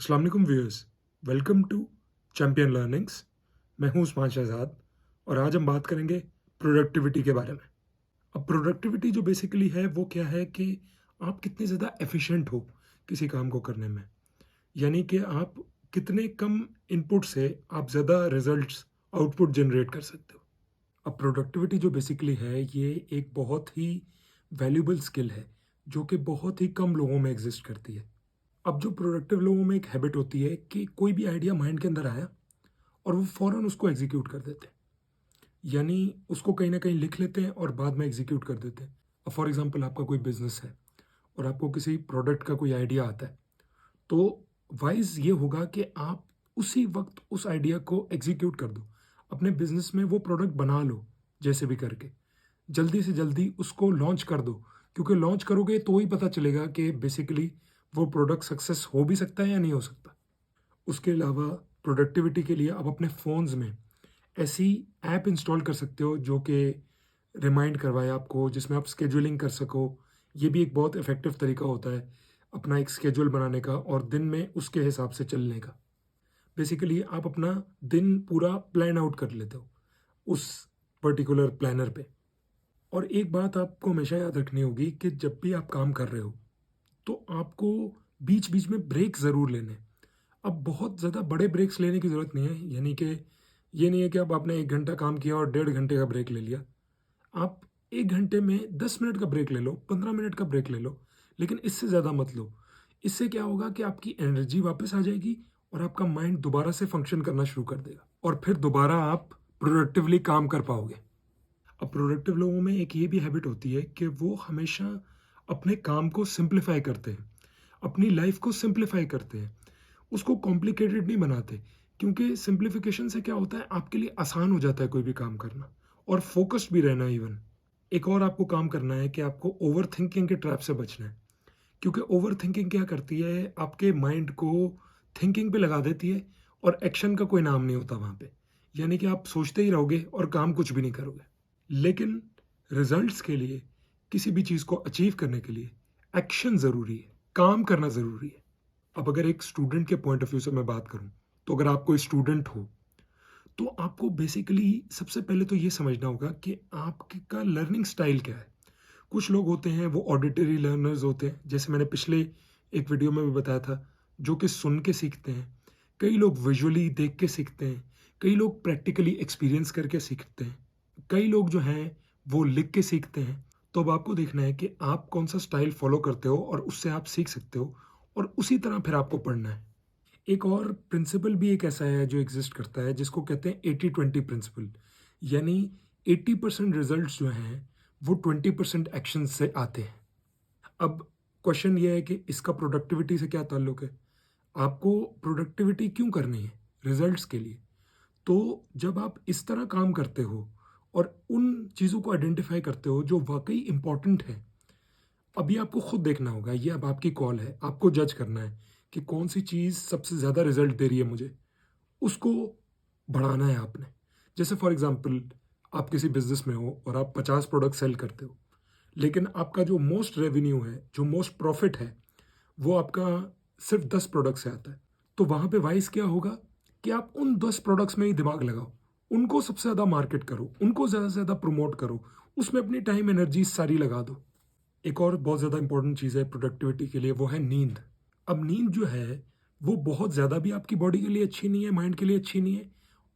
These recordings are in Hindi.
अस्सलाम वालेकुम viewers, welcome to champion learnings. मैं हूं उस्मान शहजाद और आज हम बात करेंगे प्रोडक्टिविटी के बारे में। अब प्रोडक्टिविटी जो बेसिकली है वो क्या है कि आप कितने ज़्यादा एफिशिएंट हो किसी काम को करने में, यानी कि आप कितने कम इनपुट से आप ज़्यादा रिजल्ट्स आउटपुट जनरेट कर सकते हो। अब प्रोडक्टिविटी जो बेसिकली है ये एक बहुत ही वैल्यूबल स्किल है जो कि बहुत ही कम लोगों में एग्जिस्ट करती है। अब जो प्रोडक्टिव लोगों में एक हैबिट होती है कि कोई भी आइडिया माइंड के अंदर आया और वो फ़ौरन उसको एग्जीक्यूट कर देते हैं, यानी उसको कहीं ना कहीं लिख लेते हैं और बाद में एग्जीक्यूट कर देते हैं। अब फॉर एग्जांपल आपका कोई बिजनेस है और आपको किसी प्रोडक्ट का कोई आइडिया आता है, तो वाइज ये होगा कि आप उसी वक्त उस आइडिया को एग्जीक्यूट कर दो, अपने बिजनेस में वो प्रोडक्ट बना लो, जैसे भी करके जल्दी से जल्दी उसको लॉन्च कर दो, क्योंकि लॉन्च करोगे तो ही पता चलेगा कि बेसिकली वो प्रोडक्ट सक्सेस हो भी सकता है या नहीं हो सकता। उसके अलावा प्रोडक्टिविटी के लिए आप अपने फ़ोन्स में ऐसी ऐप इंस्टॉल कर सकते हो जो कि रिमाइंड करवाए आपको, जिसमें आप स्केड्यूलिंग कर सको। ये भी एक बहुत इफ़ेक्टिव तरीका होता है अपना एक स्केड्यूल बनाने का और दिन में उसके हिसाब से चलने का। बेसिकली आप अपना दिन पूरा प्लान आउट कर लेते हो उस पर्टिकुलर प्लानर पे। और एक बात आपको हमेशा याद रखनी होगी कि जब भी आप काम कर रहे हो तो आपको बीच बीच में ब्रेक ज़रूर लेने हैं। अब बहुत ज़्यादा बड़े ब्रेक्स लेने की ज़रूरत नहीं है, यानी कि ये नहीं है कि अब आपने 1 घंटा काम किया और 1.5 घंटे का ब्रेक ले लिया। आप 1 घंटे में 10 मिनट का ब्रेक ले लो, 15 मिनट का ब्रेक ले लो, लेकिन इससे ज़्यादा मत लो। इससे क्या होगा कि आपकी एनर्जी वापस आ जाएगी और आपका माइंड दोबारा से फंक्शन करना शुरू कर देगा और फिर दोबारा आप प्रोडक्टिवली काम कर पाओगे। अब प्रोडक्टिव लोगों में एक ये भी हैबिट होती है कि वो हमेशा अपने काम को सिंप्लीफाई करते हैं, अपनी लाइफ को सिंप्लीफाई करते हैं, उसको कॉम्प्लिकेटेड नहीं बनाते, क्योंकि सिंप्लीफिकेशन से क्या होता है आपके लिए आसान हो जाता है कोई भी काम करना और फोकस्ड भी रहना इवन। एक और आपको काम करना है कि आपको ओवर थिंकिंग के ट्रैप से बचना है, क्योंकि ओवर थिंकिंग क्या करती है आपके माइंड को थिंकिंग पे लगा देती है और एक्शन का कोई नाम नहीं होता वहाँ पे, यानी कि आप सोचते ही रहोगे और काम कुछ भी नहीं करोगे। लेकिन रिजल्ट्स के लिए, किसी भी चीज़ को अचीव करने के लिए एक्शन ज़रूरी है, काम करना ज़रूरी है। अब अगर एक स्टूडेंट के पॉइंट ऑफ व्यू से मैं बात करूं, तो अगर आप कोई स्टूडेंट हो तो आपको बेसिकली सबसे पहले तो ये समझना होगा कि आपका लर्निंग स्टाइल क्या है। कुछ लोग होते हैं वो ऑडिटरी लर्नर्स होते हैं, जैसे मैंने पिछले एक वीडियो में भी बताया था, जो कि सुन के सीखते हैं। कई लोग विजुअली देख के सीखते हैं, कई लोग प्रैक्टिकली एक्सपीरियंस करके सीखते हैं, कई लोग जो हैं वो लिख के सीखते हैं। तो अब आपको देखना है कि आप कौन सा स्टाइल फॉलो करते हो और उससे आप सीख सकते हो और उसी तरह फिर आपको पढ़ना है। एक और प्रिंसिपल भी एक ऐसा है जो एग्जिस्ट करता है जिसको कहते हैं 80-20 प्रिंसिपल, यानी 80% रिजल्ट्स जो हैं वो 20% एक्शन से आते हैं। अब क्वेश्चन ये है कि इसका प्रोडक्टिविटी से क्या ताल्लुक है? आपको प्रोडक्टिविटी क्यों करनी है? रिजल्ट्स के लिए। तो जब आप इस तरह काम करते हो और उन चीज़ों को आइडेंटिफाई करते हो जो वाकई इंपॉर्टेंट है, अभी आपको खुद देखना होगा, ये अब आपकी कॉल है, आपको जज करना है कि कौन सी चीज़ सबसे ज़्यादा रिजल्ट दे रही है मुझे, उसको बढ़ाना है आपने। जैसे फॉर एग्जांपल आप किसी बिज़नेस में हो और आप 50 प्रोडक्ट सेल करते हो, लेकिन आपका जो मोस्ट रेवेन्यू है, जो मोस्ट प्रॉफिट है, वो आपका सिर्फ 10 प्रोडक्ट से आता है। तो वहाँ पे वाइस क्या होगा कि आप उन 10 प्रोडक्ट्स में ही दिमाग लगाओ, उनको सबसे ज़्यादा मार्केट करो, उनको ज़्यादा से ज़्यादा प्रमोट करो, उसमें अपनी टाइम एनर्जी सारी लगा दो। एक और बहुत ज़्यादा इंपॉर्टेंट चीज़ है प्रोडक्टिविटी के लिए, वो है नींद। अब नींद जो है वो बहुत ज़्यादा भी आपकी बॉडी के लिए अच्छी नहीं है, माइंड के लिए अच्छी नहीं है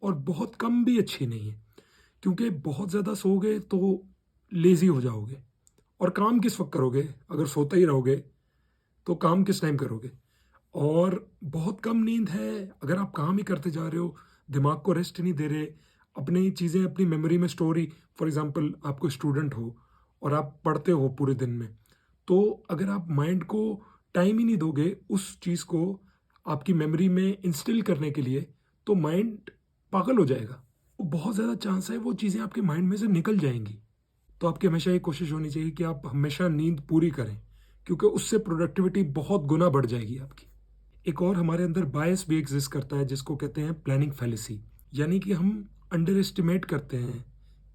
और बहुत कम भी अच्छी नहीं है, क्योंकि बहुत ज़्यादा सोओगे तो लेज़ी हो जाओगे और काम किस वक्त करोगे? अगर सोते ही रहोगे तो काम किस टाइम करोगे? और बहुत कम नींद है अगर आप काम ही करते जा रहे हो, दिमाग को रेस्ट नहीं दे रहे, अपनी चीज़ें अपनी मेमोरी में स्टोर ही, फॉर एग्जांपल आप कोई स्टूडेंट हो और आप पढ़ते हो पूरे दिन में, तो अगर आप माइंड को टाइम ही नहीं दोगे उस चीज़ को आपकी मेमोरी में इंस्टिल करने के लिए, तो माइंड पागल हो जाएगा। वो बहुत ज़्यादा चांस है वो चीज़ें आपके माइंड में से निकल जाएँगी। तो आपकी हमेशा ये कोशिश होनी चाहिए कि आप हमेशा नींद पूरी करें, क्योंकि उससे प्रोडक्टिविटी बहुत गुना बढ़ जाएगी आपकी। एक और हमारे अंदर बायस भी एग्जिस्ट करता है जिसको कहते हैं प्लानिंग फैलेसी, यानी कि हम अंडर एस्टिमेट करते हैं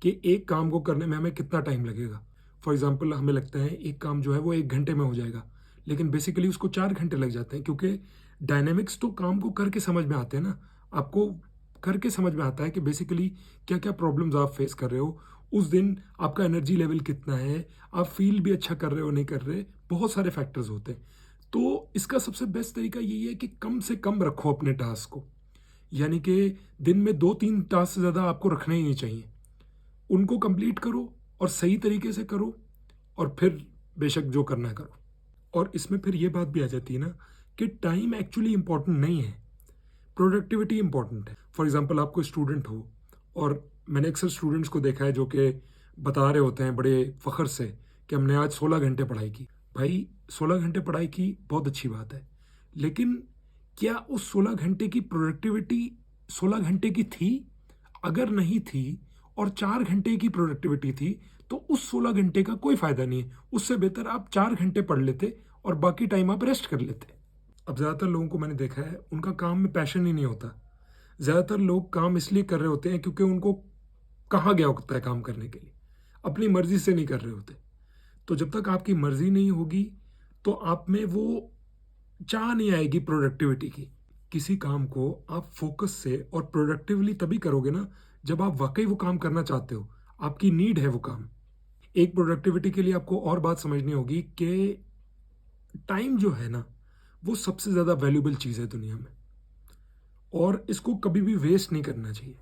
कि एक काम को करने में हमें कितना टाइम लगेगा। फॉर एग्जांपल हमें लगता है एक काम जो है वो 1 घंटे में हो जाएगा, लेकिन बेसिकली उसको 4 घंटे लग जाते हैं, क्योंकि डायनेमिक्स तो काम को करके समझ में आते हैं ना, आपको करके समझ में आता है कि बेसिकली क्या-क्या प्रॉब्लम्स आप फेस कर रहे हो, उस दिन आपका एनर्जी लेवल कितना है, आप फ़ील भी अच्छा कर रहे हो, नहीं कर रहे, बहुत सारे फैक्टर्स होते हैं। तो इसका सबसे बेस्ट तरीका यही है कि कम से कम रखो अपने टास्क को, यानी कि दिन में 2-3 टास्क से ज़्यादा आपको रखने ही नहीं चाहिए। उनको कंप्लीट करो और सही तरीके से करो और फिर बेशक जो करना है करो। और इसमें फिर ये बात भी आ जाती है ना कि टाइम एक्चुअली इम्पोर्टेंट नहीं है, प्रोडक्टिविटी इम्पोर्टेंट है। फॉर एग्जांपल आप कोई स्टूडेंट हो और मैंने अक्सर स्टूडेंट्स को देखा है जो कि बता रहे होते हैं बड़े फ़ख्र से कि हमने आज 16 घंटे पढ़ाई की। भाई 16 घंटे पढ़ाई की बहुत अच्छी बात है, लेकिन क्या उस 16 घंटे की प्रोडक्टिविटी 16 घंटे की थी? अगर नहीं थी और 4 घंटे की प्रोडक्टिविटी थी, तो उस 16 घंटे का कोई फ़ायदा नहीं है। उससे बेहतर आप 4 घंटे पढ़ लेते और बाकी टाइम आप रेस्ट कर लेते। अब ज़्यादातर लोगों को मैंने देखा है, उनका काम में पैशन ही नहीं होता। ज़्यादातर लोग काम इसलिए कर रहे होते हैं क्योंकि उनको कहा गया होता है काम करने के लिए, अपनी मर्ज़ी से नहीं कर रहे होते। तो जब तक आपकी मर्ज़ी नहीं होगी, तो आप में वो चाह नहीं आएगी प्रोडक्टिविटी की। किसी काम को आप फ़ोकस से और प्रोडक्टिवली तभी करोगे ना, जब आप वाक़ई वो काम करना चाहते हो, आपकी नीड है वो काम। एक प्रोडक्टिविटी के लिए आपको और बात समझनी होगी कि टाइम जो है ना, वो सबसे ज़्यादा वैल्यूएबल चीज़ है दुनिया में और इसको कभी भी वेस्ट नहीं करना चाहिए।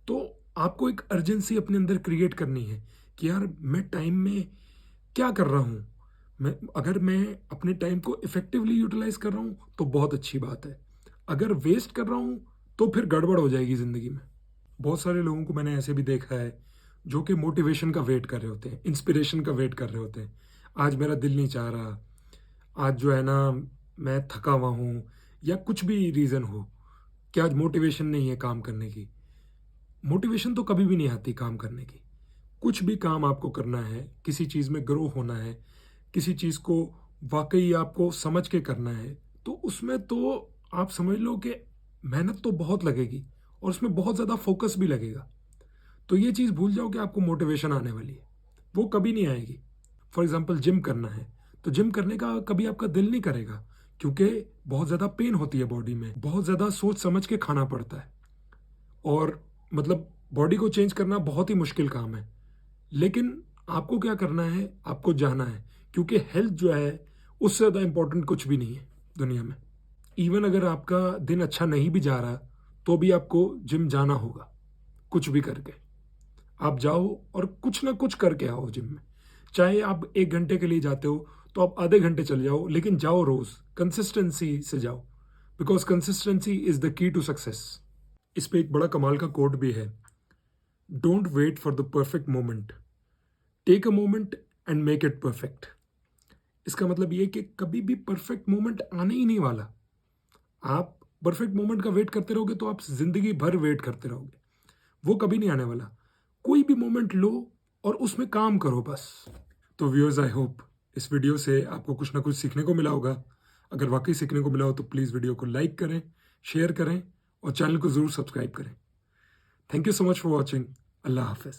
तो आपको एक अर्जेंसी अपने अंदर क्रिएट करनी है कि यार मैं टाइम में क्या कर रहा हूँ? अगर मैं अपने टाइम को इफ़ेक्टिवली यूटिलाइज़ कर रहा हूँ, तो बहुत अच्छी बात है। अगर वेस्ट कर रहा हूँ, तो फिर गड़बड़ हो जाएगी ज़िंदगी में। बहुत सारे लोगों को मैंने ऐसे भी देखा है, जो कि मोटिवेशन का वेट कर रहे होते हैं, इंस्पिरेशन का वेट कर रहे होते हैं। आज मेरा दिल नहीं चाह रहा, आज जो है ना मैं थका हुआ हूँ या कुछ भी रीज़न हो कि आज मोटिवेशन नहीं है काम करने की। मोटिवेशन तो कभी भी नहीं आती काम करने की। कुछ भी काम आपको करना है, किसी चीज़ में ग्रो होना है, किसी चीज़ को वाक़ई आपको समझ के करना है, तो उसमें तो आप समझ लो कि मेहनत तो बहुत लगेगी और उसमें बहुत ज़्यादा फ़ोकस भी लगेगा। तो ये चीज़ भूल जाओ कि आपको मोटिवेशन आने वाली है, वो कभी नहीं आएगी। फॉर एग्ज़ाम्पल जिम करना है, तो जिम करने का कभी आपका दिल नहीं करेगा क्योंकि बहुत ज़्यादा पेन होती है बॉडी में, बहुत ज़्यादा सोच समझ के खाना पड़ता है और मतलब बॉडी को चेंज करना बहुत ही मुश्किल काम है। लेकिन आपको क्या करना है, आपको जाना है क्योंकि हेल्थ जो है, उससे ज़्यादा इम्पोर्टेंट कुछ भी नहीं है दुनिया में। इवन अगर आपका दिन अच्छा नहीं भी जा रहा, तो भी आपको जिम जाना होगा, कुछ भी करके। आप जाओ और कुछ ना कुछ करके आओ जिम में। चाहे आप 1 घंटे के लिए जाते हो, तो आप आधे घंटे चले जाओ, लेकिन जाओ रोज़, कंसिस्टेंसी से जाओ, because consistency is the key to success. इस पे एक बड़ा कमाल का कोट भी है, don't wait for the perfect moment, take a moment and make it perfect. इसका मतलब ये है कि कभी भी परफेक्ट मोमेंट आने ही नहीं वाला। आप परफेक्ट मोमेंट का वेट करते रहोगे तो आप ज़िंदगी भर वेट करते रहोगे, वो कभी नहीं आने वाला। कोई भी मोमेंट लो और उसमें काम करो बस। तो व्यूअर्स, आई होप इस वीडियो से आपको कुछ ना कुछ सीखने को मिला होगा। अगर वाक़ई सीखने को मिला हो तो प्लीज़ वीडियो को लाइक करें, शेयर करें और चैनल को ज़रूर सब्सक्राइब करें। Thank you so much for watching. अल्लाह हाफ़िज़।